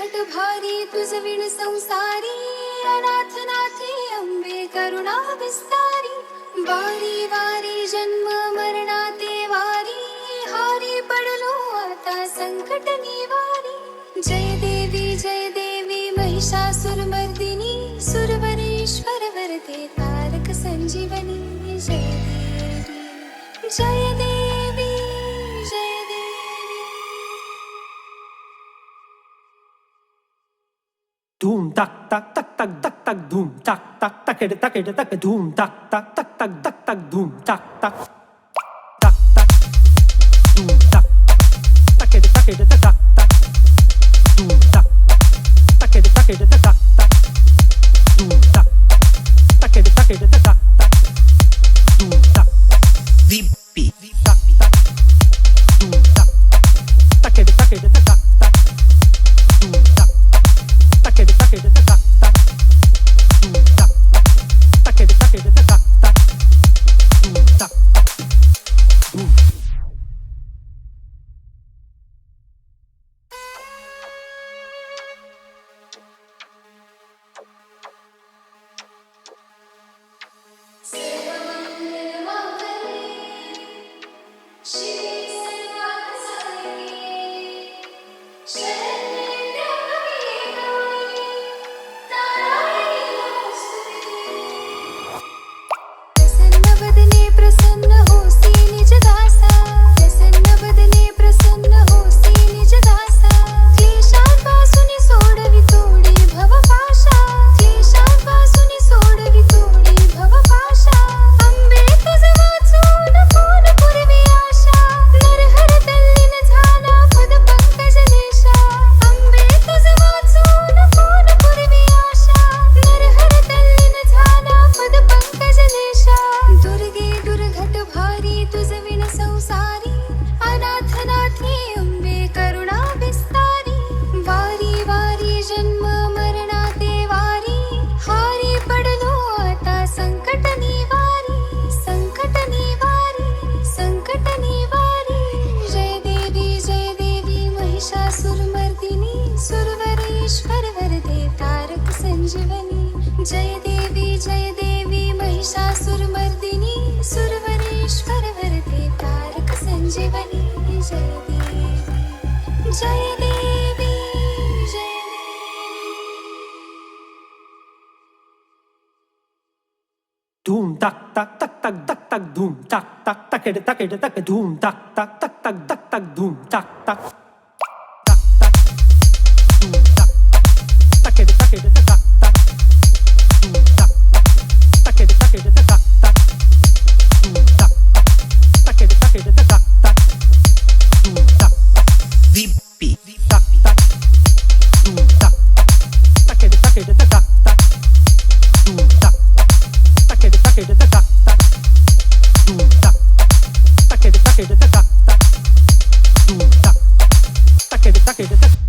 दुर्घट भारी तुझ विण संसारी, अनाथ नाथे अंबे करुणा विस्तारी. वारी वारी जन्म मरणाते वारी, हारी पडलो आता संकट निवारी. जय देवी महिषासुरमर्दिनी, सुरवरेश्वर वरदे तारक संजीवनी. जय देवी जय देवी जय देवी. धूम तक तक तक तक तक तक धूम तक तक तक तक तक धूम तक तक तक तक तक तक धूम तक तक तक तक धूम तक तक तक तक तक धूम तक तक तक तक तक धूम तक तक तक तक तक धूम तक VP तक तक धूम तक तक तक तक तक धूम तक तक तक तक तक तक धूम तक तक तक तक तक धूम तक धूम. प्रसन्न होसी निज दासा, प्रसन्न बदने प्रसन्न होसी निज दासा. क्लेशांपासून सोडवी तोडी भवपाशा, क्लेशांपासून सोडवी तोडी भवपाशा. अंबे तुझ वाचून कोण पुरवी आशा, नरहर तल्लीन झाला पद पंकज देशा. अंबे तुझ वाचून कोण पुरवी आशा, नरहर तल्लीन झाला पद पंकज देशा. दुर्गे दुर्घट भारी तुझ विण संसारी, अनाथ नाथे अंबे करुणा विस्तारी. वारी वारी जन्म मरणाते वारी, हारी पडलो आता संकट निवारी. संकट निवारी संकट निवारी. जय देवी महिषासुरमर्दिनी, सुरवरेश्वर वरदे तारक संजीवनी. जय देवी महिषासुरमर्दिनी, सुरवरेश्वर वरदे तारक संजीवनी. जय देवी जय देवी जय देवी. धूम तक तक तक तक तक तक धूम तक तक तक तक तक धूम तक तक तक तक तक तक धूम तक तक तक तक धूम तक तक तक तक तक धूम तक तक तक तक तक धूम तक तक तक तक तक धूम तक VP तक तक धूम तक तक तक तक धूम तक तक तक तक धूम तक तक तक तक धूम तक तक तक तक